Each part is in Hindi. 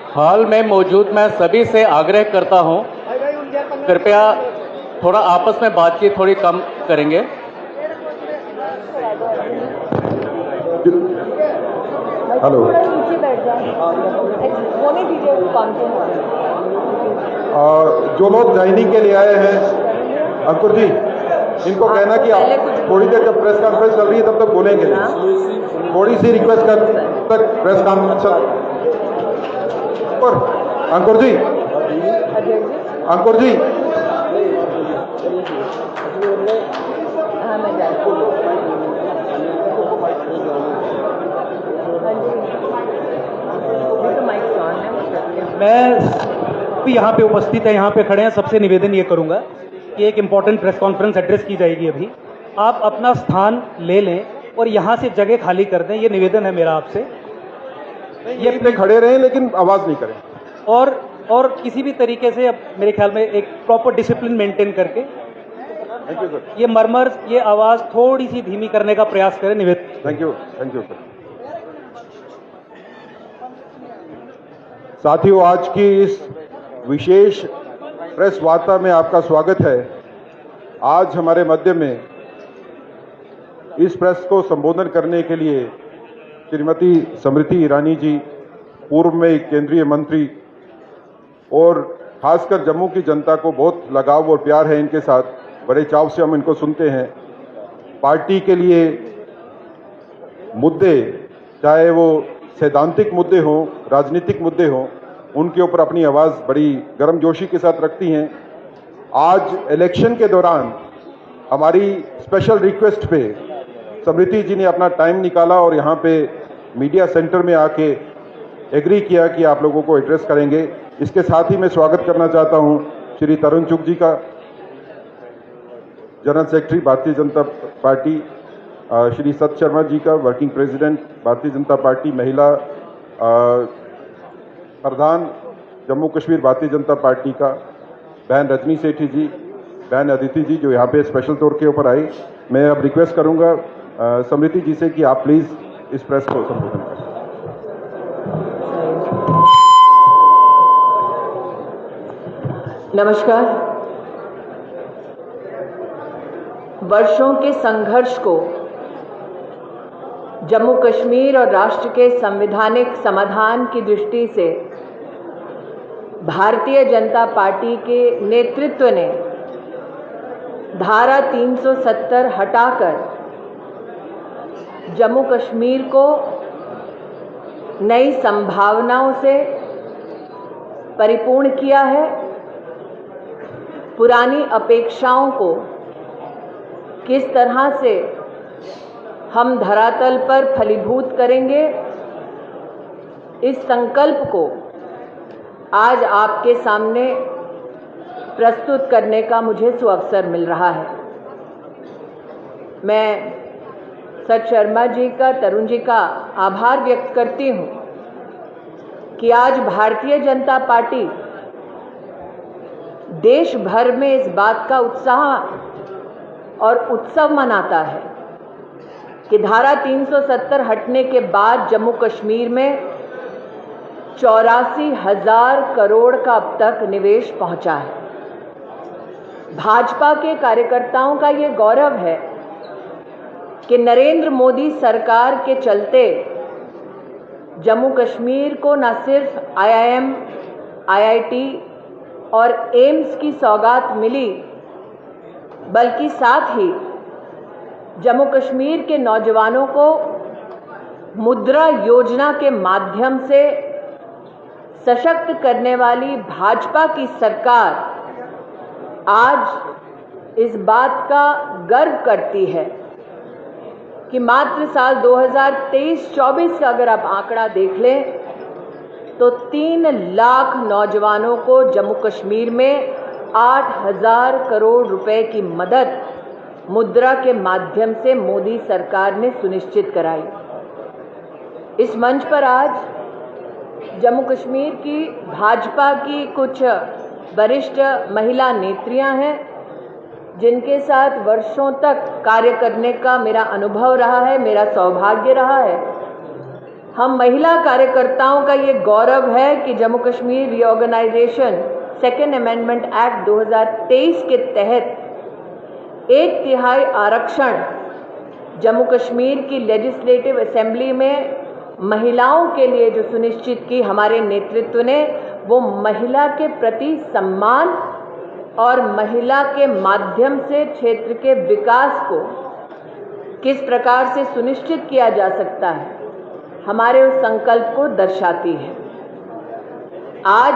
हाल में मौजूद मैं सभी से आग्रह करता हूं, कृपया थोड़ा आपस में बातचीत थोड़ी कम करेंगे। हेलो, नीचे बैठ जाए, होने दीजिए कॉन्फ्रेंस। जो लोग ज्वाइनिंग के लिए आए हैं, अंकुर जी, इनको कहना कि आप थोड़ी देर जब प्रेस कॉन्फ्रेंस चल रही है तब तक बोलेंगे नहीं। थोड़ी सी रिक्वेस्ट कर तक प्रेस कॉन्फ्रेंस अंकुर जी, अंकुर जी, हाँ मैं जानती हूँ। मैं भी यहाँ पे उपस्थित है, यहाँ पे खड़े हैं, सबसे निवेदन ये करूँगा कि एक इम्पॉर्टेंट प्रेस कॉन्फ्रेंस एड्रेस की जाएगी अभी, आप अपना स्थान ले लें और यहाँ से जगह खाली कर दें, ये निवेदन है मेरा आपसे। ये इतने खड़े रहें लेकिन आवाज़ नहीं करें और किसी भी तरीके से अब मेरे ख्याल में एक प्रॉपर डिसिप्लिन मेंटेन करके थैंक यू सर। ये मरमर, ये आवाज़ थोड़ी सी धीमी करने का प्रयास करें, निवेदन। Thank you sir. साथियों, आज की इस विशेष प्रेस वार्ता में आपका स्वागत है। आज हमारे मध्य में इस प्रेस को संबोधन करने के लिए श्रीमती स्मृति ईरानी जी, पूर्व में केंद्रीय मंत्री, और खासकर जम्मू की जनता को बहुत लगाव और प्यार है इनके साथ, बड़े चाव से हम इनको सुनते हैं। पार्टी के लिए मुद्दे, चाहे वो सैद्धांतिक मुद्दे हों, राजनीतिक मुद्दे हों, उनके ऊपर अपनी आवाज़ बड़ी गर्मजोशी के साथ रखती हैं। आज इलेक्शन के दौरान हमारी स्पेशल रिक्वेस्ट पे स्मृति जी ने अपना टाइम निकाला और यहाँ पे मीडिया सेंटर में आके एग्री किया कि आप लोगों को एड्रेस करेंगे। इसके साथ ही मैं स्वागत करना चाहता हूँ श्री तरुण चुग जी का, general secretary Bharatiya Janata party, Shri सत शर्मा जी का, working president Bharatiya Janata party, महिला प्रधान जम्मू कश्मीर भारतीय जनता पार्टी का, बहन रजनी सेठी जी, बहन अदिति जी जो यहाँ पे स्पेशल तौर के ऊपर आई। मैं अब रिक्वेस्ट करूँगा स्मृति जी से कि आप प्लीज़ इस प्रेस को संबोधन करें। नमस्कार। वर्षों के संघर्ष को जम्मू कश्मीर और राष्ट्र के संवैधानिक समाधान की दृष्टि से भारतीय जनता पार्टी के नेतृत्व ने धारा 370 हटाकर जम्मू कश्मीर को नई संभावनाओं से परिपूर्ण किया है। पुरानी अपेक्षाओं को किस तरह से हम धरातल पर फलीभूत करेंगे, इस संकल्प को आज आपके सामने प्रस्तुत करने का मुझे सुअवसर मिल रहा है। मैं सत शर्मा जी का, तरुण जी का आभार व्यक्त करती हूँ कि आज भारतीय जनता पार्टी देश भर में इस बात का उत्साह और उत्सव मनाता है कि धारा 370 हटने के बाद जम्मू कश्मीर में 84,000 करोड़ का अब तक निवेश पहुंचा है। भाजपा के कार्यकर्ताओं का ये गौरव है कि नरेंद्र मोदी सरकार के चलते जम्मू कश्मीर को न सिर्फ IIM, IIT और एम्स की सौगात मिली, बल्कि साथ ही जम्मू कश्मीर के नौजवानों को मुद्रा योजना के माध्यम से सशक्त करने वाली भाजपा की सरकार आज इस बात का गर्व करती है कि मात्र साल 2023-24 का अगर आप आंकड़ा देख लें तो 3 लाख नौजवानों को जम्मू कश्मीर में 8,000 करोड़ रुपए की मदद मुद्रा के माध्यम से मोदी सरकार ने सुनिश्चित कराई। इस मंच पर आज जम्मू कश्मीर की भाजपा की कुछ वरिष्ठ महिला नेत्रियां हैं जिनके साथ वर्षों तक कार्य करने का मेरा अनुभव रहा है, मेरा सौभाग्य रहा है। हम महिला कार्यकर्ताओं का ये गौरव है कि Jammu Kashmir reorganisation second amendment act 2023 के तहत 1/3 आरक्षण जम्मू कश्मीर की लेजिस्लेटिव असेंबली में महिलाओं के लिए जो सुनिश्चित की हमारे नेतृत्व ने, वो महिला के प्रति सम्मान और महिला के माध्यम से क्षेत्र के विकास को किस प्रकार से सुनिश्चित किया जा सकता है, हमारे उस संकल्प को दर्शाती है। आज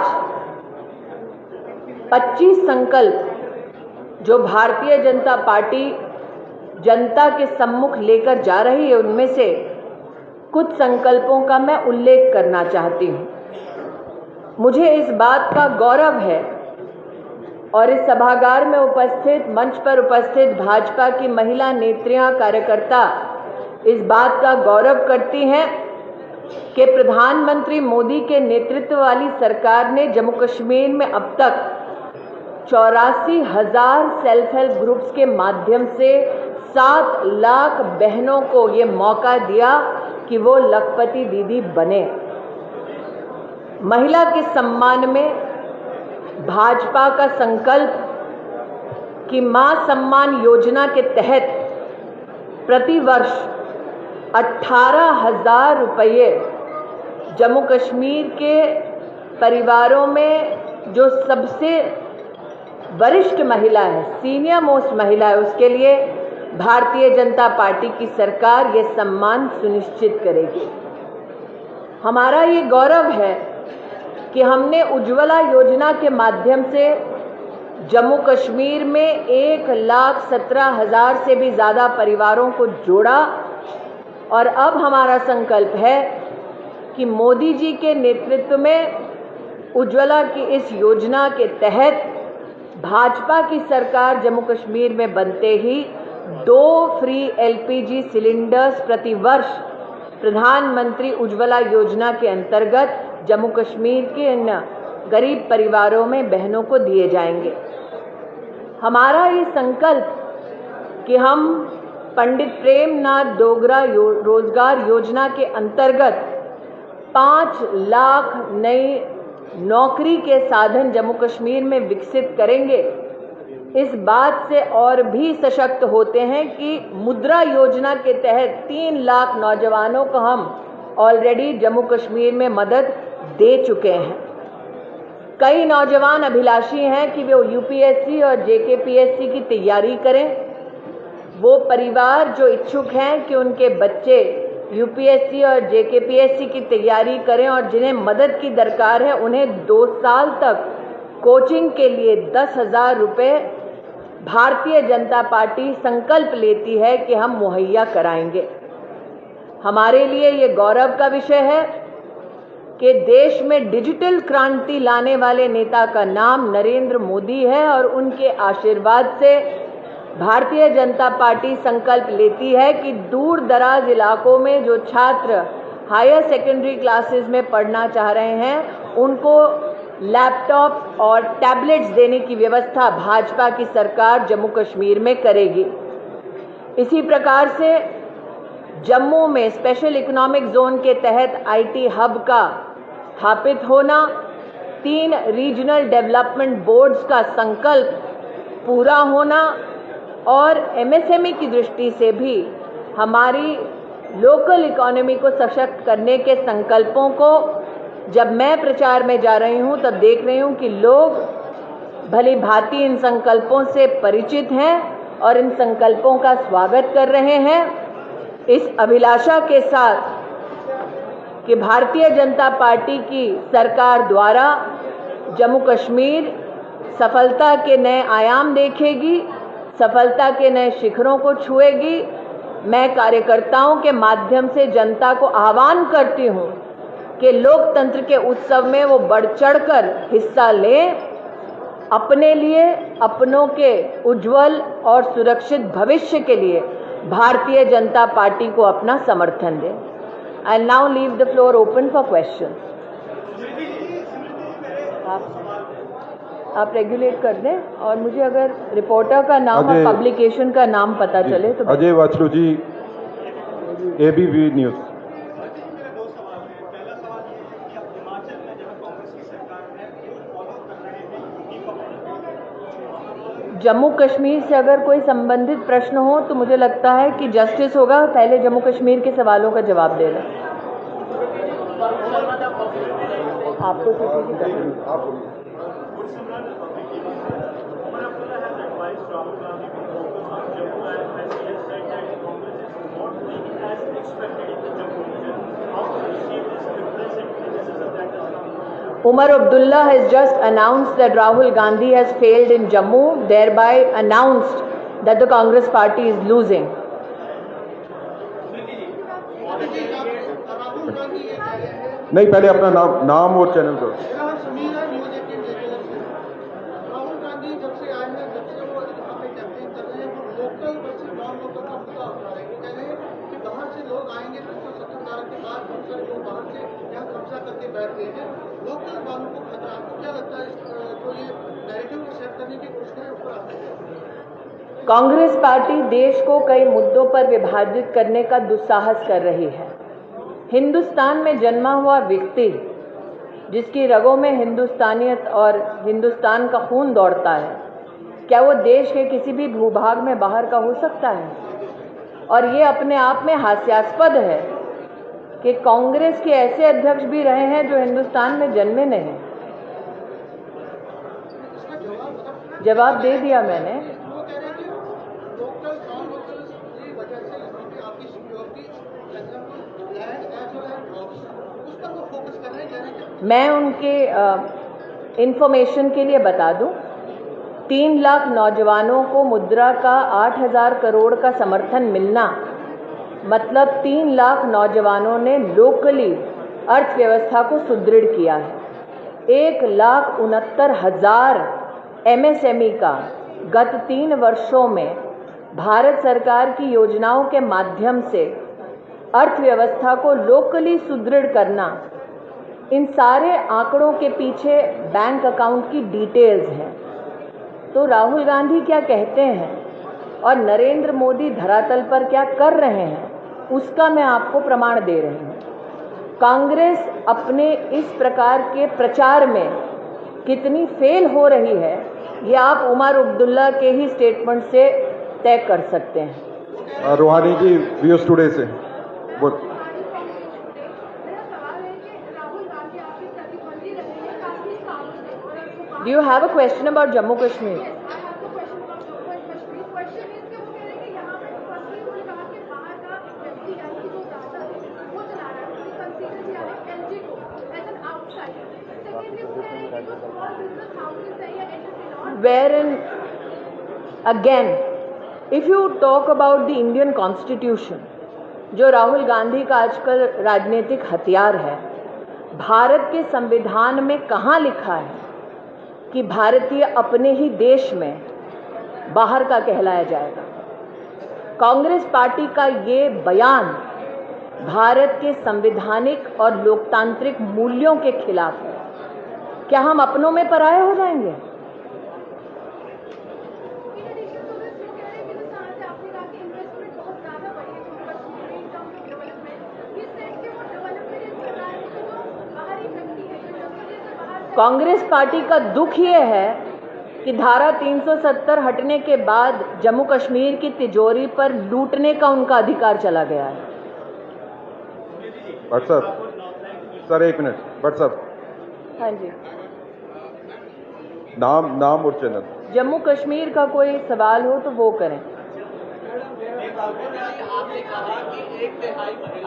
25 संकल्प जो भारतीय जनता पार्टी जनता के सम्मुख लेकर जा रही है, उनमें से कुछ संकल्पों का मैं उल्लेख करना चाहती हूँ। मुझे इस बात का गौरव है और इस सभागार में उपस्थित, मंच पर उपस्थित भाजपा की महिला नेत्रियां, कार्यकर्ता इस बात का गौरव करती हैं कि प्रधानमंत्री मोदी के नेतृत्व वाली सरकार ने जम्मू कश्मीर में अब तक 84,000 सेल्फ हेल्प ग्रुप्स के माध्यम से 7 लाख बहनों को ये मौका दिया कि वो लखपति दीदी बने। महिला के सम्मान में भाजपा का संकल्प कि मां सम्मान योजना के तहत प्रतिवर्ष 18,000 रुपये जम्मू कश्मीर के परिवारों में जो सबसे वरिष्ठ महिला है, सीनियर मोस्ट महिला है, उसके लिए भारतीय जनता पार्टी की सरकार ये सम्मान सुनिश्चित करेगी। हमारा ये गौरव है कि हमने उज्ज्वला योजना के माध्यम से जम्मू कश्मीर में 1,17,000 से भी ज़्यादा परिवारों को जोड़ा और अब हमारा संकल्प है कि मोदी जी के नेतृत्व में उज्ज्वला की इस योजना के तहत भाजपा की सरकार जम्मू कश्मीर में बनते ही 2 फ्री LPG सिलेंडर्स प्रति वर्ष प्रधानमंत्री उज्ज्वला योजना के अंतर्गत जम्मू कश्मीर के इन गरीब परिवारों में बहनों को दिए जाएंगे। हमारा ये संकल्प कि हम पंडित प्रेमनाथ डोगरा रोजगार योजना के अंतर्गत 5 लाख नई नौकरी के साधन जम्मू कश्मीर में विकसित करेंगे। इस बात से और भी सशक्त होते हैं कि मुद्रा योजना के तहत 3 लाख नौजवानों को हम ऑलरेडी जम्मू कश्मीर में मदद दे चुके हैं। कई नौजवान अभिलाषी हैं कि वे UPSC और JKPSC की तैयारी करें। वो परिवार जो इच्छुक हैं कि उनके बच्चे UPSC और JKPSC की तैयारी करें और जिन्हें मदद की दरकार है, उन्हें 2 साल तक कोचिंग के लिए 10,000 रुपये भारतीय जनता पार्टी संकल्प लेती है कि हम मुहैया कराएंगे। हमारे लिए ये गौरव का विषय है कि देश में डिजिटल क्रांति लाने वाले नेता का नाम नरेंद्र मोदी है और उनके आशीर्वाद से भारतीय जनता पार्टी संकल्प लेती है कि दूर दराज इलाकों में जो छात्र हायर सेकेंडरी क्लासेस में पढ़ना चाह रहे हैं, उनको लैपटॉप और टैबलेट्स देने की व्यवस्था भाजपा की सरकार जम्मू कश्मीर में करेगी। इसी प्रकार से जम्मू में स्पेशल इकोनॉमिक जोन के तहत IT हब का स्थापित होना, 3 रीजनल डेवलपमेंट बोर्ड्स का संकल्प पूरा होना और MSME की दृष्टि से भी हमारी लोकल इकोनॉमी को सशक्त करने के संकल्पों को जब मैं प्रचार में जा रही हूं, तब देख रही हूं कि लोग भली भांति इन संकल्पों से परिचित हैं और इन संकल्पों का स्वागत कर रहे हैं, इस अभिलाषा के साथ कि भारतीय जनता पार्टी की सरकार द्वारा जम्मू कश्मीर सफलता के नए आयाम देखेगी, सफलता के नए शिखरों को छुएगी। मैं कार्यकर्ताओं के माध्यम से जनता को आह्वान करती हूं कि लोकतंत्र के उत्सव में वो बढ़ चढ़कर हिस्सा लें, अपने लिए, अपनों के उज्जवल और सुरक्षित भविष्य के लिए भारतीय जनता पार्टी को अपना समर्थन दें। I now leave the floor open for question. आप रेगुलेट कर दें और मुझे अगर रिपोर्टर का नाम और पब्लिकेशन का नाम पता चले तो। अजय वाचलू जी, ABP न्यूज़। जम्मू कश्मीर से अगर कोई संबंधित प्रश्न हो तो मुझे लगता है कि जस्टिस होगा पहले जम्मू कश्मीर के सवालों का जवाब दे लें। आपको सीधी करना। Umar Abdullah has just announced that Rahul Gandhi has failed in Jammu, thereby announced that the Congress party is losing. नहीं, पहले अपना नाम और चैनल करो। राहुल गांधी जब से आए हैं, जब से वो कैंपेन कर रहे हैं, वो लोकल वर्सेस नॉन लोकल का मुद्दा उठा रहे हैं। वो कह रहे हैं कि बाहर से लोग आएंगे तो 1970 के बाद बहुत सारे लोग बाहर से यहाँ कब्जा करके बैठ गए हैं। लोकल वालों को खतरा, आपको क्या लगता है जो ये नैरेटिव को सेट करने की कोशिश है ऊपर आता है? कांग्रेस पार्टी देश को कई मुद्दों पर विभाजित करने का दुस्साहस कर रही है। हिंदुस्तान में जन्मा हुआ व्यक्ति जिसकी रगों में हिंदुस्तानियत और हिंदुस्तान का खून दौड़ता है, क्या वो देश के किसी भी भूभाग में बाहर का हो सकता है? और ये अपने आप में हास्यास्पद है कि कांग्रेस के ऐसे अध्यक्ष भी रहे हैं जो हिंदुस्तान में जन्मे नहीं। जवाब दे दिया मैंने। वो कह रहे हैं कि लोकल नॉन लोकल की वजह से यहाँ पे आपकी security example land as well as jobs उस पर वो फोकस कर रहे हैं। कह रहे हैं कि मैं उनके इंफॉर्मेशन के लिए बता दूं, 3 लाख नौजवानों को मुद्रा का 8,000 करोड़ का समर्थन मिलना मतलब 3 लाख नौजवानों ने लोकली अर्थव्यवस्था को सुदृढ़ किया है। 1,69,000 MSME का गत 3 वर्षों में भारत सरकार की योजनाओं के माध्यम से अर्थव्यवस्था को लोकली सुदृढ़ करना, इन सारे आंकड़ों के पीछे बैंक अकाउंट की डिटेल्स हैं। तो राहुल गांधी क्या कहते हैं और नरेंद्र मोदी धरातल पर क्या कर रहे हैं, उसका मैं आपको प्रमाण दे रही हूँ। कांग्रेस अपने इस प्रकार के प्रचार में कितनी फेल हो रही है, ये आप उमर अब्दुल्ला के ही स्टेटमेंट से तय कर सकते हैं। रूहानी जी व्यूज टुडे से बोल। Do you have a question about Jammu Kashmir? Wherein, again, if you talk about the Indian Constitution, जो राहुल गांधी का आजकल राजनीतिक हथियार है, भारत के संविधान में कहाँ लिखा है कि भारतीय अपने ही देश में बाहर का कहलाया जाएगा? कांग्रेस पार्टी का ये बयान भारत के संवैधानिक और लोकतांत्रिक मूल्यों के खिलाफ है। क्या हम अपनों में पराये हो जाएंगे? कांग्रेस पार्टी का दुख ये है कि धारा 370 हटने के बाद जम्मू कश्मीर की तिजोरी पर लूटने का उनका अधिकार चला गया है। WhatsApp sir, 1 minute. व्हाट्सएप। हाँ जी, नाम और चैनल। जम्मू कश्मीर का कोई सवाल हो तो वो करें।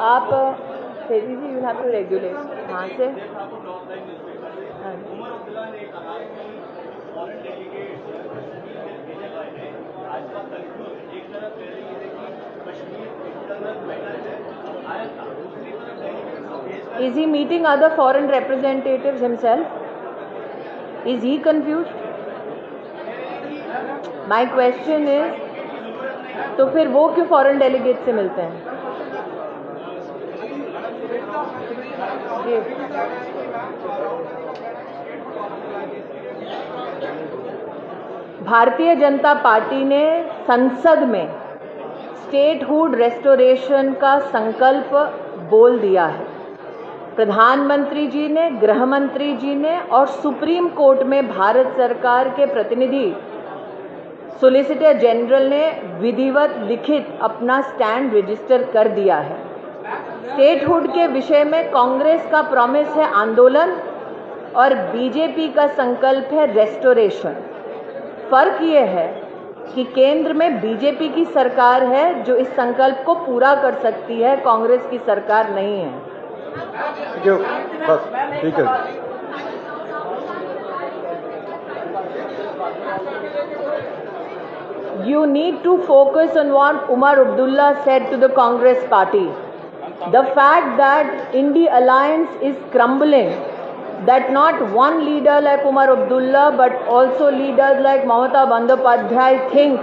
आप तेजी जी, यू हैव टू रेगुलेट। हाँ से Is he meeting other foreign representatives himself? Is he confused? My question is, तो फिर वो क्यों फॉरेन डेलीगेट से मिलते हैं? भारतीय जनता पार्टी ने संसद में स्टेटहुड रेस्टोरेशन का संकल्प बोल दिया है। प्रधानमंत्री जी ने, गृह मंत्री जी ने और सुप्रीम कोर्ट में भारत सरकार के प्रतिनिधि सॉलिसिटर जनरल ने विधिवत लिखित अपना स्टैंड रजिस्टर कर दिया है। स्टेटहुड के विषय में कांग्रेस का प्रॉमिस है आंदोलन और बीजेपी का संकल्प है रेस्टोरेशन। फर्क ये है कि केंद्र में बीजेपी की सरकार है जो इस संकल्प को पूरा कर सकती है, कांग्रेस की सरकार नहीं है। बस ठीक है। You need to focus on what Umar Abdullah said to the Congress party. The fact that India alliance is crumbling, that not one leader like Umar Abdullah but also leaders like Mamata Bandyopadhyay think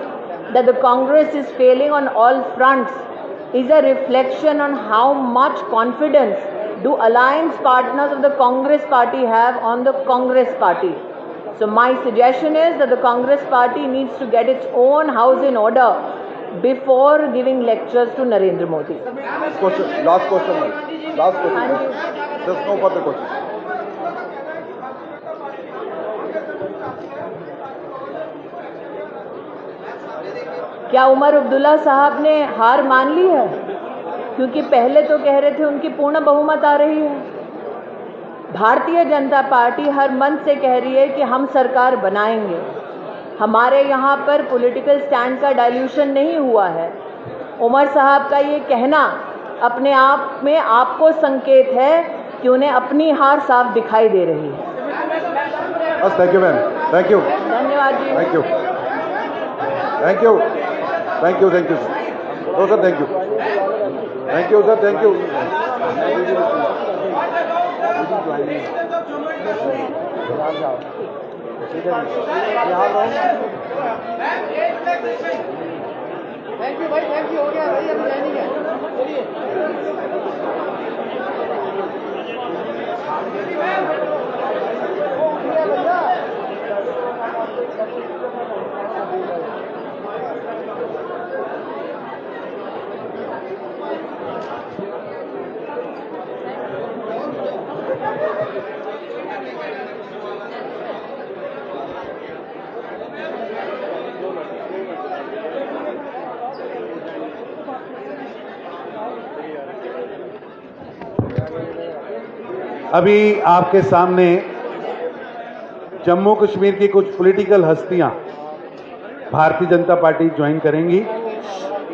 that the Congress is failing on all fronts is a reflection on how much confidence do alliance partners of the Congress party have on the Congress party. So my suggestion is that the Congress party needs to get its own house in order before giving lectures to Narendra Modi. Last question. Just no further questions. क्या उमर अब्दुल्ला साहब ने हार मान ली है? क्योंकि पहले तो कह रहे थे उनकी पूर्ण बहुमत आ रही है। भारतीय जनता पार्टी हर मन से कह रही है कि हम सरकार बनाएंगे। हमारे यहाँ पर पॉलिटिकल स्टैंड का डाइल्यूशन नहीं हुआ है। उमर साहब का ये कहना अपने आप में आपको संकेत है कि उन्हें अपनी हार साफ दिखाई दे रही है। बस thank you ma'am, thank you, धन्यवाद जी। Thank you, thank you, thank you, thank you sir, thank you, thank you sir, thank you. Thank you भाई, थैंक यू, हो गया भाई, अभी जाएंगे चलिए। अभी आपके सामने जम्मू कश्मीर की कुछ पॉलिटिकल हस्तियां भारतीय जनता पार्टी ज्वाइन करेंगी।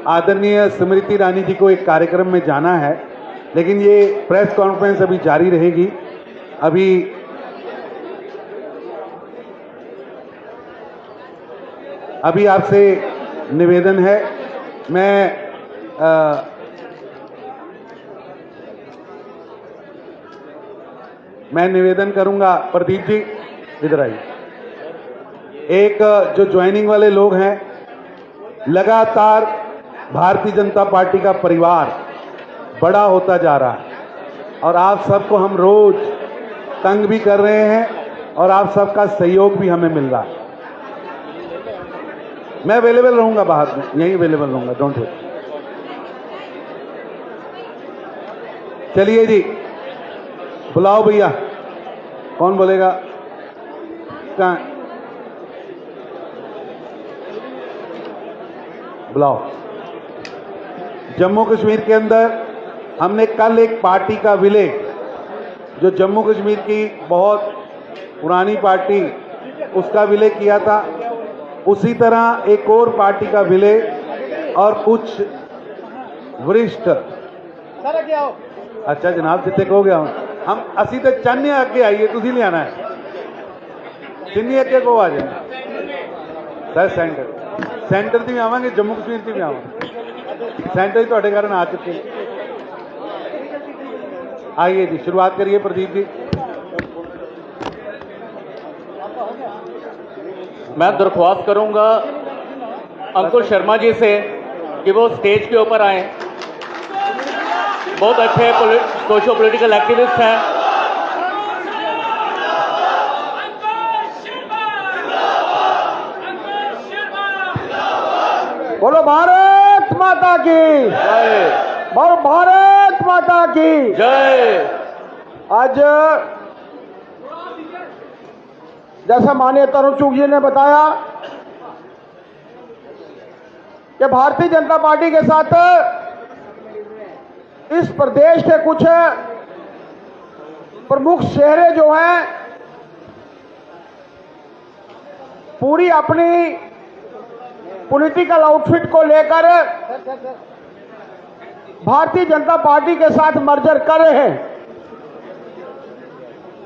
आदरणीय स्मृति ईरानी जी को एक कार्यक्रम में जाना है, लेकिन ये प्रेस कॉन्फ्रेंस अभी जारी रहेगी। अभी आपसे निवेदन है, मैं निवेदन करूंगा, प्रदीप जी इधर आइए। एक जो ज्वाइनिंग वाले लोग हैं, लगातार भारतीय जनता पार्टी का परिवार बड़ा होता जा रहा है और आप सबको हम रोज तंग भी कर रहे हैं और आप सबका सहयोग भी हमें मिल रहा है। मैं अवेलेबल रहूंगा, बाहर में यहीं अवेलेबल रहूंगा, डोंट वरी। चलिए जी, बुलाओ भैया, कौन बोलेगा? कहाँ बुलाओ। जम्मू कश्मीर के अंदर हमने कल एक पार्टी का विलय, जो जम्मू कश्मीर की बहुत पुरानी पार्टी, उसका विलय किया था। उसी तरह एक और पार्टी का विलय और कुछ वरिष्ठ। अच्छा जनाब, जितने हो गया हम असी तो चाहते अगे आइए, तुम ले आना है, जिन्नी अगे को आ जाए सर। सेंटर से भी आवेंगे, जम्मू कश्मीर से भी आवेंगे, सेंटर ही थोड़े कारण आ चुके। आइए जी, शुरुआत करिए प्रदीप जी। मैं दरख्वास्त करूंगा अंकुर शर्मा जी से कि वो स्टेज के ऊपर आए। बहुत अच्छे सोशो पॉलिटिकल एक्टिविस्ट हैं। बोलो भारत माता की जय, बोलो भारत माता की जय। आज जैसा माननीय तरुण चुग जी ने बताया कि भारतीय जनता पार्टी के साथ इस प्रदेश के कुछ प्रमुख चेहरे जो हैं पूरी अपनी पॉलिटिकल आउटफिट को लेकर भारतीय जनता पार्टी के साथ मर्जर कर रहे हैं।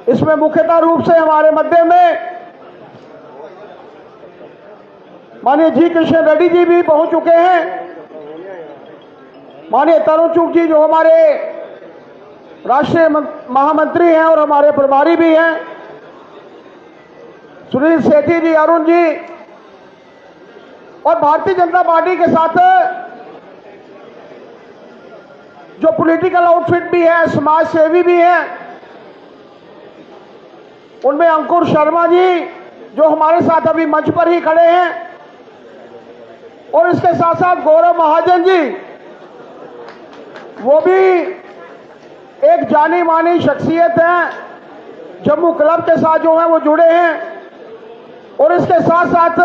इसमें मुख्यतः रूप से हमारे मध्य में माननीय जी किशन रेड्डी जी भी पहुंच चुके हैं। माननीय तरुण चुग जी जो हमारे राष्ट्रीय महामंत्री हैं और हमारे प्रभारी भी हैं, सुनील सेठी जी, अरुण जी, और भारतीय जनता पार्टी के साथ जो पॉलिटिकल आउटफिट भी है, समाज सेवी भी हैं, उनमें अंकुर शर्मा जी जो हमारे साथ अभी मंच पर ही खड़े हैं, और इसके साथ साथ गौरव महाजन जी, वो भी एक जानी मानी शख्सियत हैं, जम्मू क्लब के साथ जो है वो जुड़े हैं, और इसके साथ साथ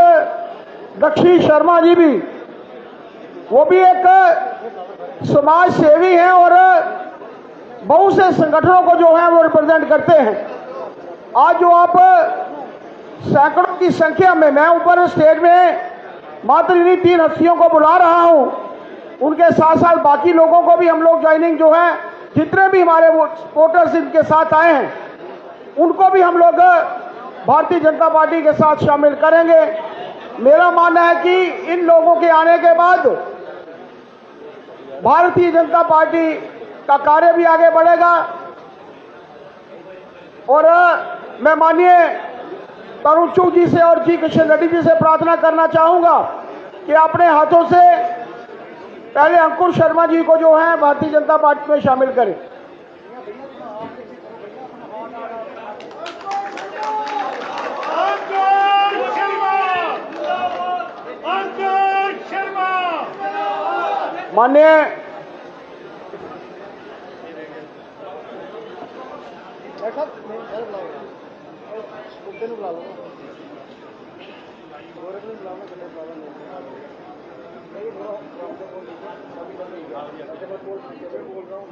दक्षी शर्मा जी भी, वो भी एक समाज सेवी हैं और बहुत से संगठनों को जो है वो रिप्रेजेंट करते हैं। आज जो आप सैकड़ों की संख्या में, मैं ऊपर स्टेज में मात्र इन्हीं 3 हस्तियों को बुला रहा हूं, उनके साथ साथ बाकी लोगों को भी हम लोग ज्वाइनिंग जो है, जितने भी हमारे वोटर्स इनके साथ आए हैं, उनको भी हम लोग भारतीय जनता पार्टी के साथ शामिल करेंगे। मेरा मानना है कि इन लोगों के आने के बाद भारतीय जनता पार्टी का कार्य भी आगे बढ़ेगा, और मैं माननीय तरुण चुग जी से और जी किशन रेड्डी जी से प्रार्थना करना चाहूंगा कि अपने हाथों से पहले अंकुर शर्मा जी को जो है भारतीय जनता पार्टी में शामिल करें। माननीय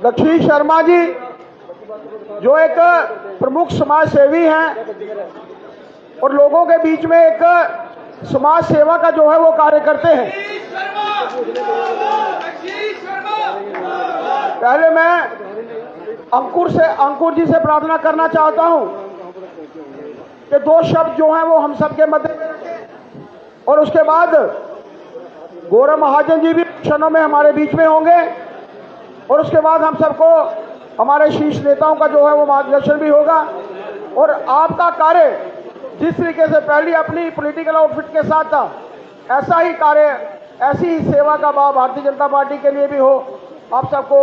दक्षी शर्मा जी जो एक प्रमुख समाज सेवी हैं और लोगों के बीच में एक समाज सेवा का जो है वो कार्य करते हैं। पहले मैं अंकुर जी से प्रार्थना करना चाहता हूं कि 2 शब्द जो हैं वो हम सबके मध्य में रखें, और उसके बाद गौरव महाजन जी भी क्षणों में हमारे बीच में होंगे, और उसके बाद हम सबको हमारे शीर्ष नेताओं का जो है वो मार्गदर्शन भी होगा। और आपका कार्य जिस तरीके से पहले अपनी पॉलिटिकल आउटफिट के साथ था, ऐसा ही कार्य, ऐसी ही सेवा का भाव भारतीय जनता पार्टी के लिए भी हो। आप सबको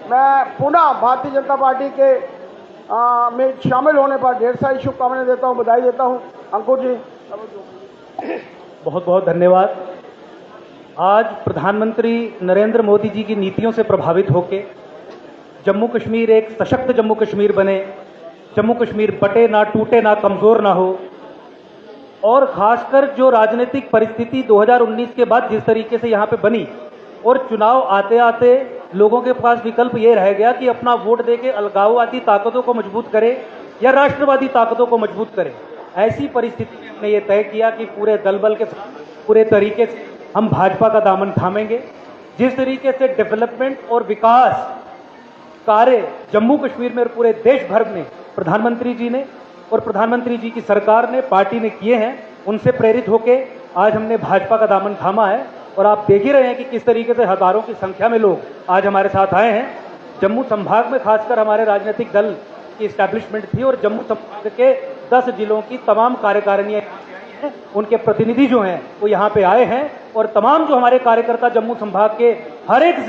मैं पुनः भारतीय जनता पार्टी के में शामिल होने पर ढेर सारी शुभकामनाएं देता हूं, बधाई देता हूं। अंकुर जी, बहुत बहुत धन्यवाद। आज प्रधानमंत्री नरेंद्र मोदी जी की नीतियों से प्रभावित होकर जम्मू कश्मीर एक सशक्त जम्मू कश्मीर बने, जम्मू कश्मीर बटे ना, टूटे ना, कमज़ोर ना हो, और ख़ासकर जो राजनीतिक परिस्थिति 2019 के बाद जिस तरीके से यहाँ पे बनी, और चुनाव आते आते लोगों के पास विकल्प ये रह गया कि अपना वोट देके अलगाववादी ताकतों को मजबूत करे या राष्ट्रवादी ताकतों को मजबूत करे। ऐसी परिस्थिति में हमने ये तय किया कि पूरे दल बल के पूरे तरीके से हम भाजपा का दामन थामेंगे। जिस तरीके से डेवलपमेंट और विकास कार्य जम्मू कश्मीर में और पूरे देश भर में प्रधानमंत्री जी ने और प्रधानमंत्री जी की सरकार ने, पार्टी ने किए हैं, उनसे प्रेरित होकर आज हमने भाजपा का दामन थामा है। और आप देख ही रहे हैं कि किस तरीके से हजारों की संख्या में लोग आज हमारे साथ आए हैं। जम्मू संभाग में खासकर हमारे राजनीतिक दल की इस्टेब्लिशमेंट थी, और जम्मू संभाग के 10 जिलों की तमाम कार्यकारिणियां, उनके प्रतिनिधि जो हैं वो यहाँ पे आए हैं, और तमाम जो हमारे कार्यकर्ता जम्मू संभाग के हर एक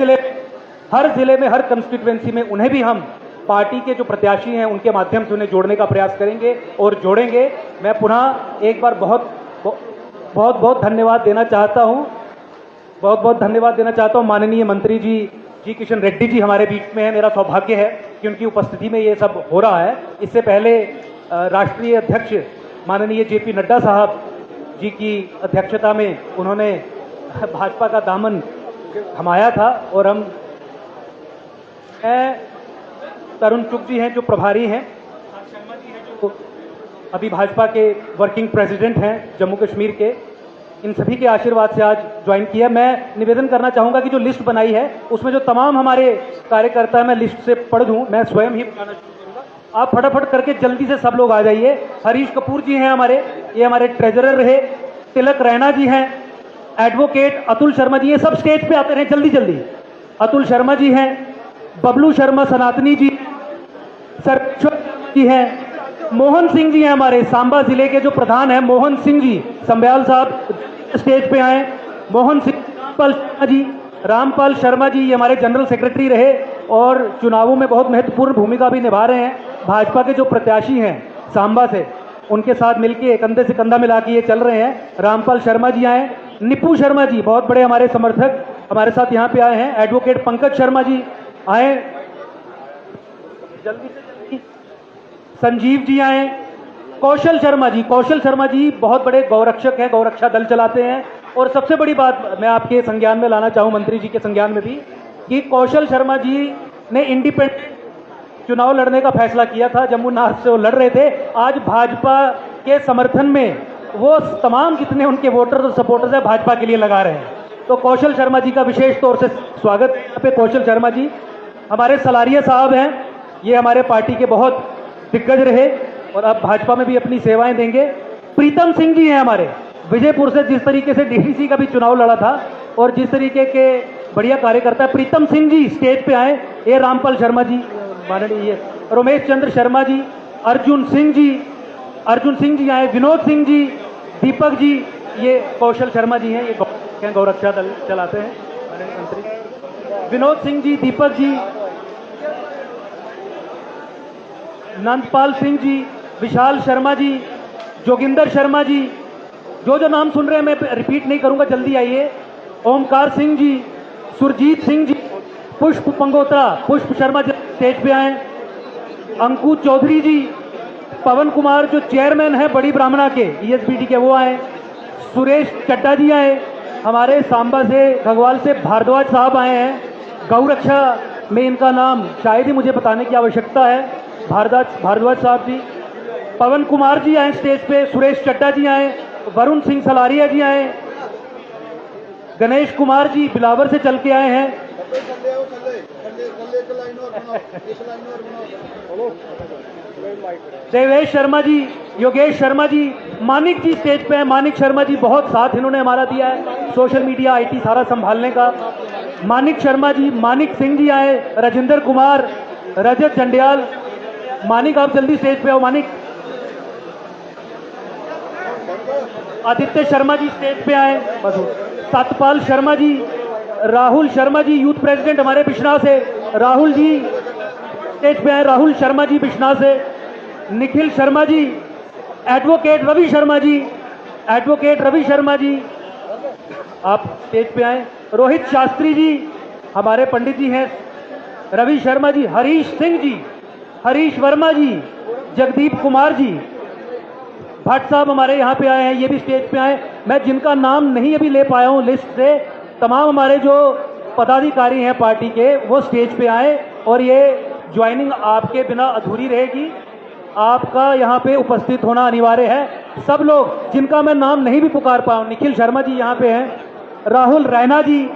जिले में हर कंस्टिट्यूएंसी में, उन्हें भी हम पार्टी के जो प्रत्याशी हैं उनके माध्यम से उन्हें जोड़ने का प्रयास करेंगे और जोड़ेंगे। मैं पुनः एक बार बहुत धन्यवाद देना चाहता हूँ, बहुत धन्यवाद देना चाहता हूँ माननीय मंत्री जी किशन रेड्डी जी हमारे बीच में है। मेरा सौभाग्य है कि उनकी उपस्थिति में ये सब हो रहा है। इससे पहले राष्ट्रीय अध्यक्ष माननीय JP नड्डा साहब जी की अध्यक्षता में उन्होंने भाजपा का दामन थमाया था और हम तरुण चुग जी हैं जो प्रभारी हैं, शर्मा जी हैं जो अभी भाजपा के वर्किंग प्रेसिडेंट हैं जम्मू कश्मीर के, इन सभी के आशीर्वाद से आज ज्वाइन किया। मैं निवेदन करना चाहूंगा कि जो लिस्ट बनाई है उसमें जो तमाम हमारे कार्यकर्ता हैं, मैं लिस्ट से पढ़ दूं, मैं स्वयं ही बताना शुरू करूंगा। आप फटाफट करके जल्दी से सब लोग आ जाइए। हरीश कपूर जी हैं हमारे, ये हमारे ट्रेजरर रहे। तिलक रैना जी हैं, एडवोकेट अतुल शर्मा जी, ये सब स्टेज पे आते रहे जल्दी जल्दी। अतुल शर्मा जी हैं, बबलू शर्मा सनातनी जी, सर्वेश्वर जी हैं, मोहन सिंह जी हैं हमारे सांबा जिले के जो प्रधान हैं, मोहन सिंह जी संब्याल साहब स्टेज पे आए। मोहन सिंह, रामपाल शर्मा जी ये हमारे जनरल सेक्रेटरी रहे और चुनावों में बहुत महत्वपूर्ण भूमिका भी निभा रहे हैं। भाजपा के जो प्रत्याशी हैं सांबा से, उनके साथ मिलके कंधे से कंधा मिला के ये चल रहे हैं। रामपाल शर्मा जी आए, निपू शर्मा जी बहुत बड़े हमारे समर्थक हमारे साथ यहाँ पे आए हैं। एडवोकेट पंकज शर्मा जी आए, जल्दी से जल्दी। संजीव जी आए, कौशल शर्मा जी बहुत बड़े गौरक्षक हैं, गौरक्षा दल चलाते हैं। और सबसे बड़ी बात मैं आपके संज्ञान में लाना चाहूँ, मंत्री जी के संज्ञान में भी, कि कौशल शर्मा जी ने इंडिपेंडेंट चुनाव लड़ने का फैसला किया था। जमुनार से वो लड़ रहे थे, आज भाजपा के समर्थन में वो तमाम जितने उनके वोटर्स और सपोर्टर्स हैं भाजपा के लिए लगा रहे हैं। तो कौशल शर्मा जी का विशेष तौर से स्वागत है यहाँ पे। कौशल शर्मा जी हमारे सलारिया साहब हैं, ये हमारे पार्टी के बहुत दिग्गज रहे और अब भाजपा में भी अपनी सेवाएं देंगे। प्रीतम सिंह जी हैं हमारे विजयपुर से, जिस तरीके से डीडीसी का भी चुनाव लड़ा था और जिस तरीके के बढ़िया कार्यकर्ता है, प्रीतम सिंह जी स्टेज पे आए। ये रामपाल शर्मा जी, माननीय रमेश चंद्र शर्मा जी, अर्जुन सिंह जी आए, विनोद सिंह जी, दीपक जी, ये कौशल शर्मा जी हैं, ये गौरक्षा दल चलाते हैं माननीय मंत्री। विनोद सिंह जी, दीपक जी, नंदपाल सिंह जी, विशाल शर्मा जी, जोगिंदर शर्मा जी, जो नाम सुन रहे हैं मैं रिपीट नहीं करूंगा, जल्दी आइए। ओमकार सिंह जी, सुरजीत सिंह जी, पुष्प पंगोत्रा, पुष्प शर्मा जी स्टेज पे आए। अंकु चौधरी जी, पवन कुमार जो चेयरमैन है बड़ी ब्राह्मणा के ईएसबीडी के, वो आए। सुरेश चड्डा जी आए, हमारे सांबा से घगवाल से भारद्वाज साहब आए हैं। गौरक्षा में इनका नाम शायद ही मुझे बताने की आवश्यकता है, भारद्वाज साहब जी। पवन कुमार जी आए स्टेज पे, सुरेश चड्डा जी आए, वरुण सिंह सलारिया जी आए, गणेश कुमार जी बिलावर से चल के आए हैं। देवेश शर्मा जी, योगेश शर्मा जी, मानिक जी स्टेज पे हैं। मानिक शर्मा जी बहुत साथ इन्होंने हमारा दिया है, सोशल मीडिया आईटी सारा संभालने का। मानिक शर्मा जी, मानिक सिंह जी आए, राजेंद्र कुमार, रजत जंडियाल। मानिक आप जल्दी स्टेज पे आओ। मानिक, आदित्य शर्मा जी स्टेज पे आए। सतपाल शर्मा जी, राहुल शर्मा जी यूथ प्रेसिडेंट हमारे बिश्नाह से, राहुल जी स्टेज पे आए। राहुल शर्मा जी बिश्नाह से। निखिल शर्मा जी, एडवोकेट रवि शर्मा जी आप स्टेज पे आए। रोहित शास्त्री जी हमारे पंडित जी हैं। रवि शर्मा जी, हरीश सिंह जी, हरीश वर्मा जी, जगदीप कुमार जी, भट्ट साहब हमारे यहाँ पे आए हैं, ये भी स्टेज पे आए। मैं जिनका नाम नहीं अभी ले पाया हूँ लिस्ट से, तमाम हमारे जो पदाधिकारी हैं पार्टी के वो स्टेज पे आए और ये ज्वाइनिंग आपके बिना अधूरी रहेगी। आपका यहाँ पे उपस्थित होना अनिवार्य है। सब लोग जिनका मैं नाम नहीं भी पुकार पाऊँ, निखिल शर्मा जी यहाँ पे हैं, राहुल रैना जी,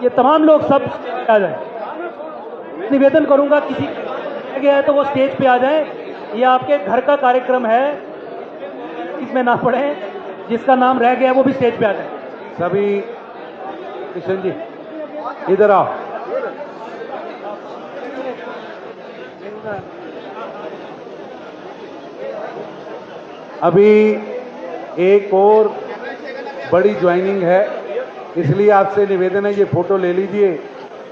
ये तमाम लोग सब आ जाए। निवेदन करूंगा किसी गया है तो वो स्टेज पे आ जाए। ये आपके घर का कार्यक्रम है, इसमें ना पड़े। जिसका नाम रह गया वो भी स्टेज पे आ जाए। सभी किशन जी इधर आओ। अभी एक और बड़ी ज्वाइनिंग है, इसलिए आपसे निवेदन है ये फोटो ले लीजिए।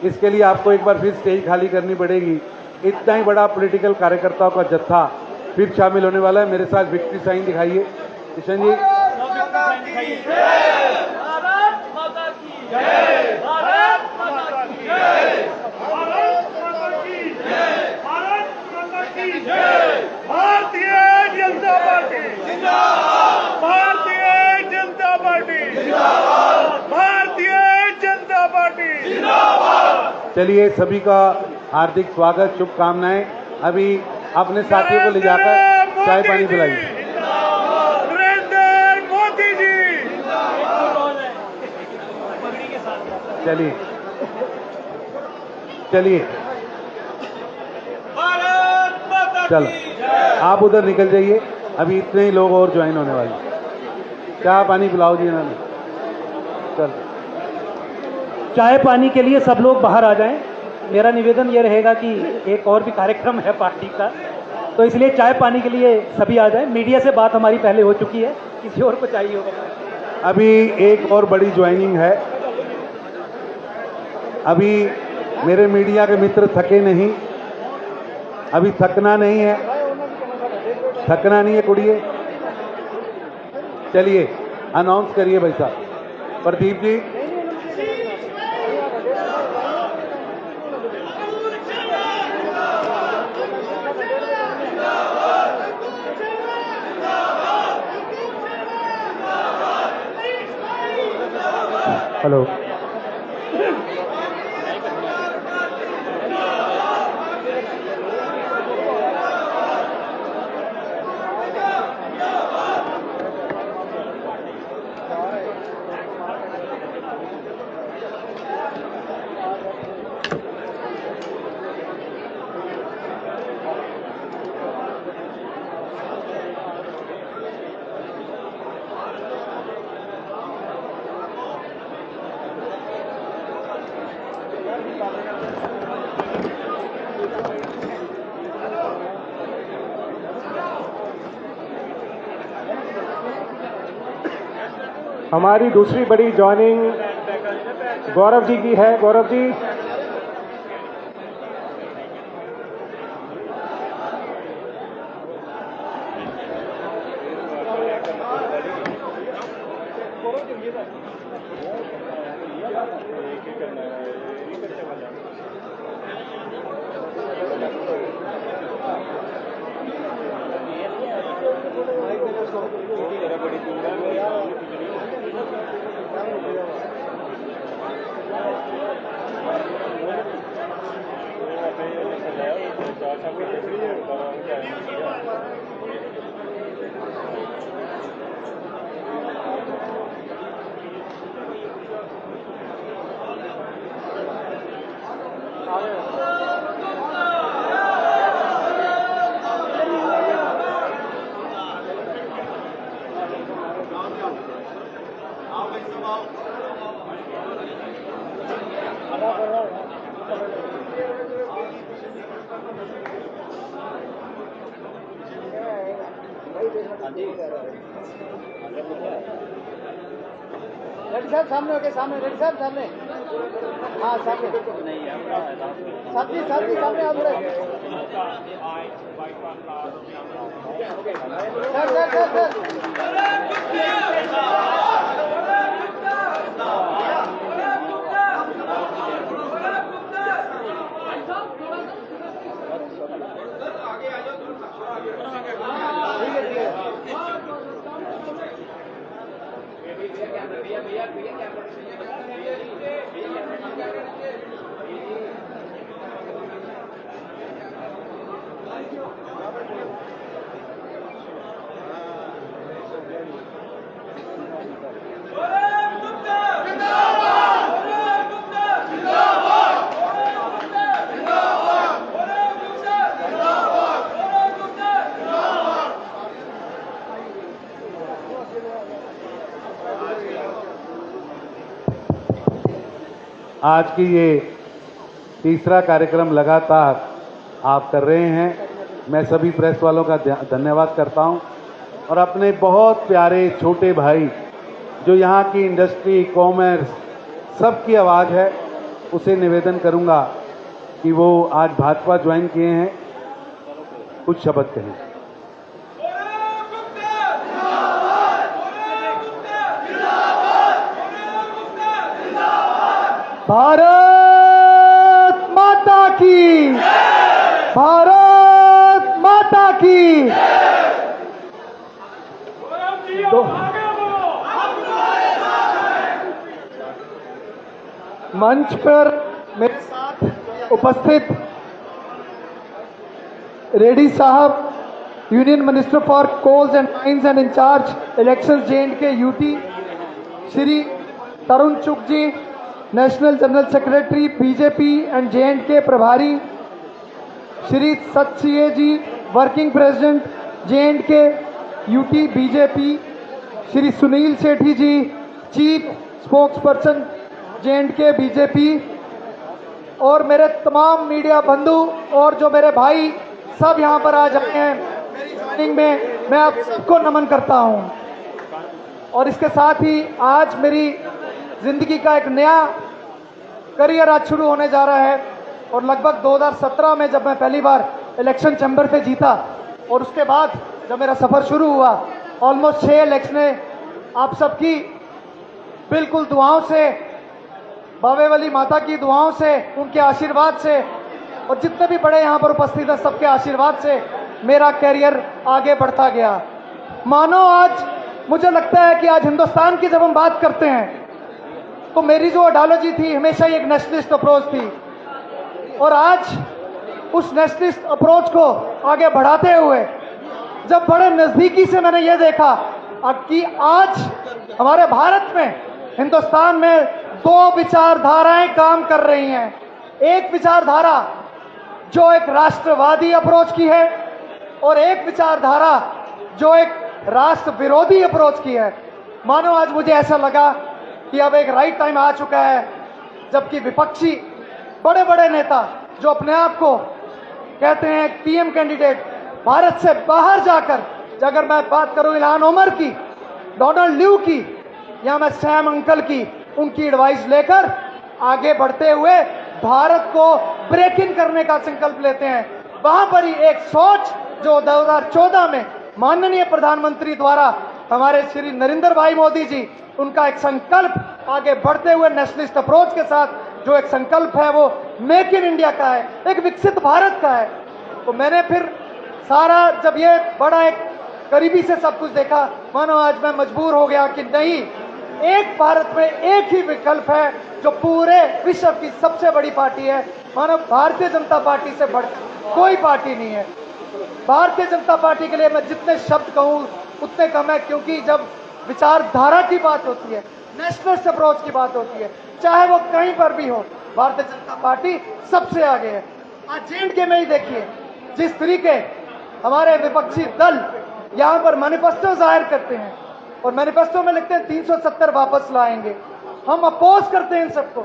इसके लिए आपको एक बार फिर स्टेज खाली करनी पड़ेगी। इतना ही बड़ा पॉलिटिकल कार्यकर्ताओं का जत्था फिर शामिल होने वाला है। मेरे साथ विक्ट्री साइन दिखाइए किशन जी। भारतीय जनता पार्टी जिंदाबाद, भारतीय जनता पार्टी जिंदाबाद। चलिए, सभी का हार्दिक स्वागत, शुभकामनाएं। अभी अपने साथियों को ले जाकर चाय पानी पिलाइए। चलिए चलिए, चलो आप उधर निकल जाइए, अभी इतने ही लोग और ज्वाइन होने वाले। चाय पानी पिलाओ जी इन्होंने। चल, चाय पानी के लिए सब लोग बाहर आ जाएं। मेरा निवेदन ये रहेगा कि एक और भी कार्यक्रम है पार्टी का, तो इसलिए चाय पानी के लिए सभी आ जाएं। मीडिया से बात हमारी पहले हो चुकी है, किसी और को चाहिए होगा। अभी एक और बड़ी ज्वाइनिंग है। अभी मेरे मीडिया के मित्र थके नहीं, अभी थकना नहीं है, थकना नहीं है कुड़िए। चलिए अनाउंस करिए भाई साहब। प्रदीप जी। हेलो, हमारी दूसरी बड़ी ज्वाइनिंग गौरव जी की है। गौरव जी, रेड्डी साहब सामने होके, सामने रेड्डी साहब सामने। हाँ सामने, साथी साथी सामने आप रहे। सर आज की ये तीसरा कार्यक्रम लगातार आप कर रहे हैं। मैं सभी प्रेस वालों का धन्यवाद करता हूं और अपने बहुत प्यारे छोटे भाई जो यहाँ की इंडस्ट्री, कॉमर्स, सबकी आवाज़ है, उसे निवेदन करूंगा कि वो आज भाजपा ज्वाइन किए हैं, कुछ शब्द कहें। भारत माता की, भारत माता की। मंच पर मेरे साथ उपस्थित Reddy Sahab, union minister for coals and mines and incharge election J&K UT, Shri Tarun Chugh ji, national general secretary BJP and J&K प्रभारी, श्री सत्सिए ji, working president J&K UT BJP, Shri Sunil Sethi ji, chief spokesperson J&K BJP, और मेरे तमाम मीडिया बंधु और जो मेरे भाई सब यहाँ पर आज आए हैं मेरी ज्वाइनिंग में, मैं आप सबको नमन करता हूँ। और इसके साथ ही आज मेरी जिंदगी का एक नया करियर आज शुरू होने जा रहा है। और लगभग 2017 में जब मैं पहली बार इलेक्शन चैम्बर से जीता और उसके बाद जब मेरा सफ़र शुरू हुआ, ऑलमोस्ट 6 इलेक्शनें आप सबकी बिल्कुल दुआओं से, बावे वाली माता की दुआओं से, उनके आशीर्वाद से और जितने भी बड़े यहाँ पर उपस्थित हैं सबके आशीर्वाद से मेरा कैरियर आगे बढ़ता गया। मानो आज मुझे लगता है कि आज हिंदुस्तान की जब हम बात करते हैं तो मेरी जो आइडियोलॉजी थी हमेशा ही एक नेशनलिस्ट अप्रोच थी, और आज उस नेशनलिस्ट अप्रोच को आगे बढ़ाते हुए जब बड़े नज़दीकी से मैंने ये देखा कि आज हमारे भारत में, हिंदुस्तान में 2 विचारधाराएं काम कर रही हैं। एक विचारधारा जो एक राष्ट्रवादी अप्रोच की है और एक विचारधारा जो एक राष्ट्र विरोधी अप्रोच की है। मानो आज मुझे ऐसा लगा कि अब एक राइट टाइम आ चुका है जबकि विपक्षी बड़े बड़े नेता जो अपने आप को कहते हैं पीएम कैंडिडेट, भारत से बाहर जाकर, अगर मैं बात करूं इल्हान उमर की, डोनाल्ड ल्यू की या मैं सैम अंकल की, उनकी एडवाइस लेकर आगे बढ़ते हुए भारत को ब्रेक इन करने का संकल्प लेते हैं। वहां पर ही एक सोच जो 2014 में माननीय प्रधानमंत्री द्वारा हमारे श्री नरेंद्र भाई मोदी जी, उनका एक संकल्प आगे बढ़ते हुए नेशनलिस्ट अप्रोच के साथ जो एक संकल्प है वो मेक इन इंडिया का है, एक विकसित भारत का है। तो मैंने फिर सारा जब ये बड़ा एक करीबी से सब कुछ देखा, मानो आज मैं मजबूर हो गया कि नहीं, एक भारत में एक ही विकल्प है जो पूरे विश्व की सबसे बड़ी पार्टी है। मानो भारतीय जनता पार्टी से बढ़कर कोई पार्टी नहीं है। भारतीय जनता पार्टी के लिए मैं जितने शब्द कहूँ उतने कम है, क्योंकि जब विचारधारा की बात होती है, नेशनलिस्ट अप्रोच की बात होती है, चाहे वो कहीं पर भी हो, भारतीय जनता पार्टी सबसे आगे है। आज J&K में ही देखिए जिस तरीके हमारे विपक्षी दल यहाँ पर मैनिफेस्टो जाहिर करते हैं और मैनिफेस्टो में लिखते हैं 370 वापस लाएंगे, हम अपोज करते हैं इन सबको।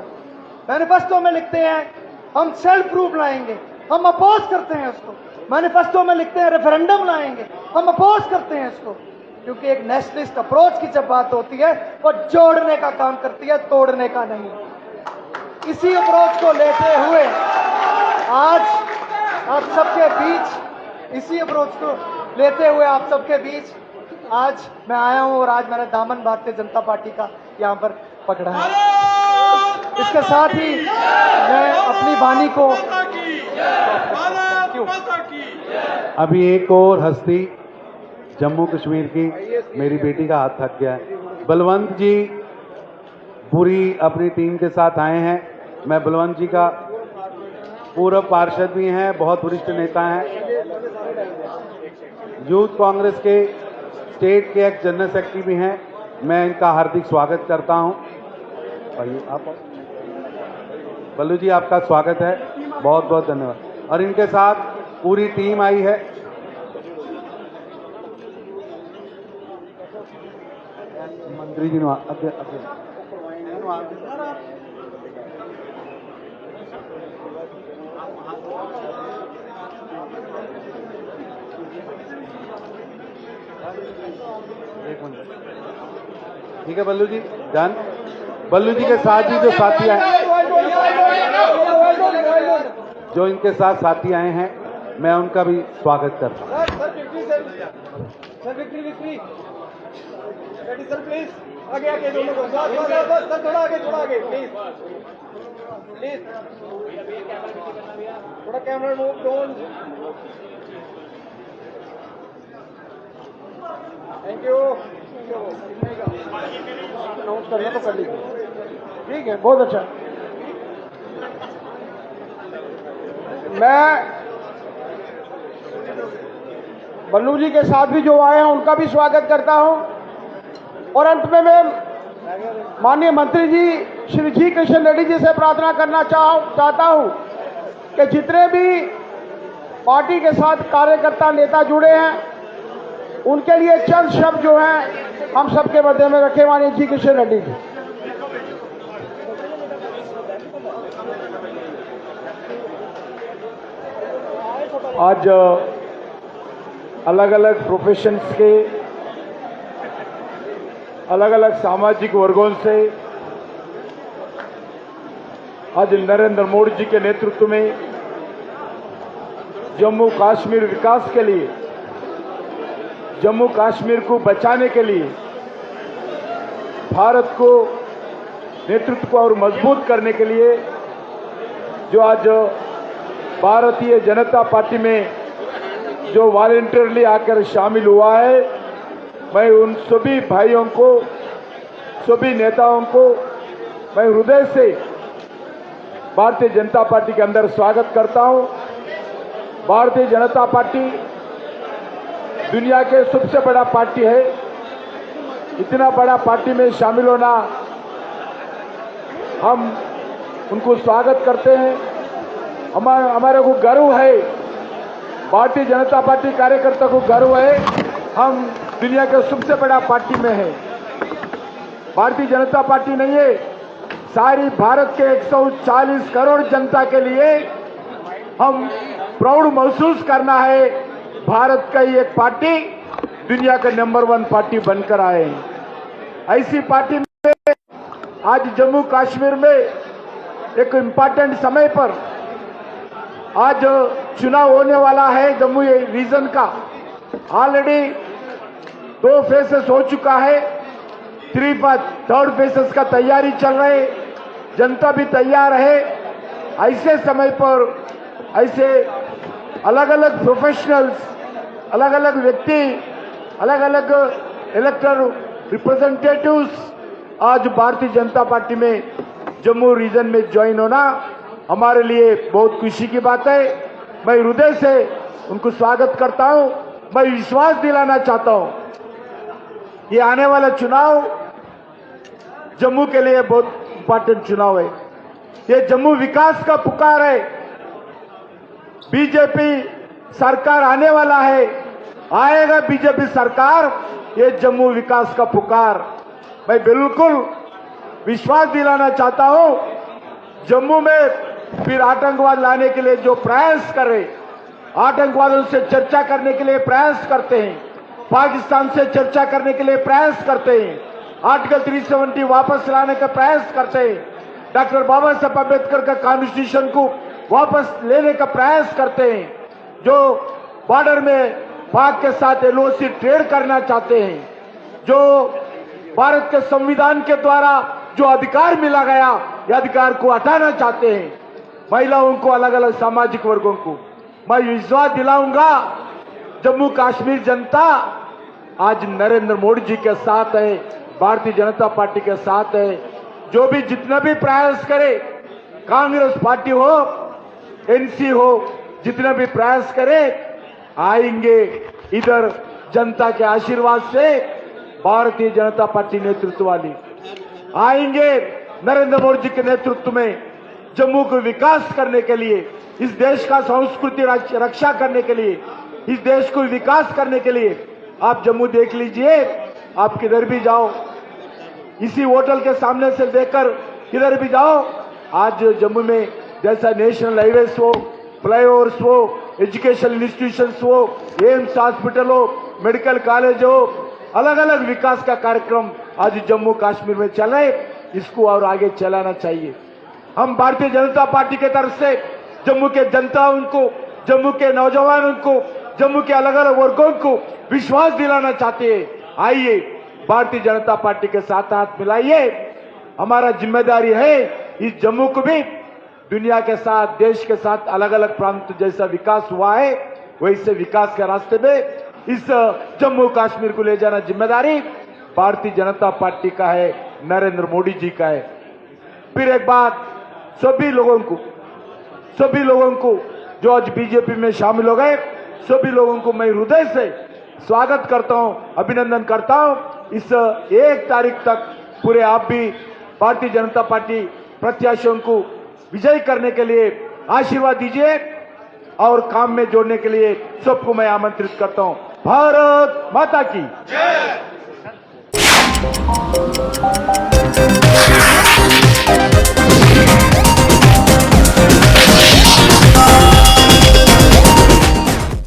मैनिफेस्टो में लिखते हैं हम सेल्फ प्रूफ लाएंगे, हम अपोज करते हैं उसको। मैनिफेस्टो में लिखते हैं रेफरेंडम लाएंगे, हम अपोज करते हैं इसको। क्योंकि एक नेशनलिस्ट अप्रोच की जब बात होती है वो जोड़ने का काम करती है, तोड़ने का नहीं। इसी अप्रोच को लेते हुए आज आप सबके बीच, इसी अप्रोच को लेते हुए आप सबके बीच आज मैं आया हूं और आज मैंने दामन भारतीय जनता पार्टी का यहां पर पकड़ा है। इसके साथ ही मैं अपनी वाणी को अभी एक और हस्ती जम्मू कश्मीर की, मेरी बेटी का हाथ थक गया है, बलवंत जी पूरी अपनी टीम के साथ आए हैं। मैं बलवंत जी का पूर्व पार्षद भी हैं, बहुत वरिष्ठ नेता हैं, यूथ कांग्रेस के स्टेट के एक जनरल सेक्रेटरी भी हैं। मैं इनका हार्दिक स्वागत करता हूं। आइए आप, बल्लू जी आपका स्वागत है, बहुत बहुत धन्यवाद। और इनके साथ पूरी टीम आई है। मंत्री जी एक मिनट, ठीक है बल्लू जी जान, बल्लू जी के साथ ही जो साथी आए, जो इनके साथ साथी आए हैं, मैं उनका भी स्वागत करता हूँ। सर प्लीज आगे आगे दोनों को, सर थोड़ा आगे प्लीज प्लीज, थोड़ा camera move don't. Thank you. Announce करना तो कर लीजिए, ठीक है, बहुत अच्छा। मैं बल्लू जी के साथ भी जो आए हैं उनका भी स्वागत करता हूं और अंत में मैं माननीय मंत्री जी श्री जी किशन रेड्डी जी से प्रार्थना करना चाहता हूं कि जितने भी पार्टी के साथ कार्यकर्ता नेता जुड़े हैं उनके लिए चंद शब्द जो हैं हम सबके मध्य में रखे। माननीय जी किशन रेड्डी जी। आज अलग अलग प्रोफेशंस के अलग अलग सामाजिक वर्गों से आज नरेंद्र मोदी जी के नेतृत्व में जम्मू कश्मीर विकास के लिए, जम्मू कश्मीर को बचाने के लिए, भारत को नेतृत्व को और मजबूत करने के लिए जो आज भारतीय जनता पार्टी में जो वॉलंटियरली आकर शामिल हुआ है, मैं उन सभी भाइयों को, सभी नेताओं को मैं हृदय से भारतीय जनता पार्टी के अंदर स्वागत करता हूं। भारतीय जनता पार्टी दुनिया के सबसे बड़ा पार्टी है। इतना बड़ा पार्टी में शामिल होना हम उनको स्वागत करते हैं। हमारे को गर्व है, भारतीय जनता पार्टी कार्यकर्ता को गर्व है, हम दुनिया के सबसे बड़ा पार्टी में है। भारतीय जनता पार्टी नहीं है, सारी भारत के 140 करोड़ जनता के लिए हम प्राउड महसूस करना है। भारत का ये एक पार्टी दुनिया का नंबर 1 पार्टी बनकर आए। ऐसी पार्टी में आज जम्मू कश्मीर में एक इम्पोर्टेंट समय पर आज चुनाव होने वाला है। जम्मू रीजन का ऑलरेडी 2 फेसेस हो चुका है, 3rd फेसेस का तैयारी चल रही है, जनता भी तैयार है। ऐसे समय पर ऐसे अलग अलग प्रोफेशनल्स, अलग अलग व्यक्ति, अलग अलग इलेक्टेड रिप्रेजेंटेटिव्स आज भारतीय जनता पार्टी में जम्मू रीजन में ज्वाइन होना हमारे लिए बहुत खुशी की बात है। मैं हृदय से उनको स्वागत करता हूं। मैं विश्वास दिलाना चाहता हूं कि आने वाला चुनाव जम्मू के लिए बहुत इंपॉर्टेंट चुनाव है। ये जम्मू विकास का पुकार है। बीजेपी सरकार आने वाला है, आएगा बीजेपी सरकार, ये जम्मू विकास का पुकार। मैं बिल्कुल विश्वास दिलाना चाहता हूं, जम्मू में फिर आतंकवाद लाने के लिए जो प्रयास कर रहे, आतंकवादियों से चर्चा करने के लिए प्रयास करते हैं, पाकिस्तान से चर्चा करने के लिए प्रयास करते हैं, आर्टिकल 370 वापस लाने का प्रयास करते हैं, डॉक्टर बाबा साहब अम्बेडकर का कॉन्स्टिट्यूशन को वापस लेने का प्रयास करते हैं, जो बॉर्डर में पाक के साथ एलओसी ट्रेड करना चाहते हैं, जो भारत के संविधान के द्वारा जो अधिकार मिला गया, ये अधिकार को हटाना चाहते हैं, महिलाओं को, अलग अलग सामाजिक वर्गों को। मैं विश्वास दिलाऊंगा, जम्मू कश्मीर जनता आज नरेंद्र मोदी जी के साथ है, भारतीय जनता पार्टी के साथ है। जो भी जितना भी प्रयास करे, कांग्रेस पार्टी हो, एनसी हो, जितने भी प्रयास करे, आएंगे इधर जनता के आशीर्वाद से, भारतीय जनता पार्टी नेतृत्व वाली आएंगे नरेंद्र मोदी जी के नेतृत्व में जम्मू को विकास करने के लिए, इस देश का संस्कृति रक्षा करने के लिए, इस देश को विकास करने के लिए। आप जम्मू देख लीजिए, आप किधर भी जाओ, इसी होटल के सामने से देखकर किधर भी जाओ, आज जम्मू में जैसा नेशनल हाईवेज हो, फ्लाईओवर्स हो, एजुकेशन इंस्टीट्यूशंस हो, एम्स हॉस्पिटल हो, मेडिकल कॉलेज हो, अलग अलग विकास का कार्यक्रम आज जम्मू कश्मीर में चल रहे, इसको और आगे चलाना चाहिए। हम भारतीय जनता पार्टी के तरफ से जम्मू के जनताओं को, जम्मू के नौजवानों को, जम्मू के अलग अलग वर्गों को विश्वास दिलाना चाहते हैं, आइए भारतीय जनता पार्टी के साथ हाथ मिलाइए। हमारा जिम्मेदारी है इस जम्मू को भी दुनिया के साथ, देश के साथ, अलग अलग प्रांत जैसा विकास हुआ है वैसे विकास के रास्ते में इस जम्मू कश्मीर को ले जाना जिम्मेदारी भारतीय जनता पार्टी का है, नरेंद्र मोदी जी का है। फिर एक बात, सभी लोगों को जो आज बीजेपी में शामिल हो गए, सभी लोगों को मैं हृदय से स्वागत करता हूं, अभिनंदन करता हूं। इस 1 तारीख तक पूरे आप भी भारतीय जनता पार्टी प्रत्याशियों को विजयी करने के लिए आशीर्वाद दीजिए और काम में जोड़ने के लिए सबको मैं आमंत्रित करता हूं। भारत माता की जय।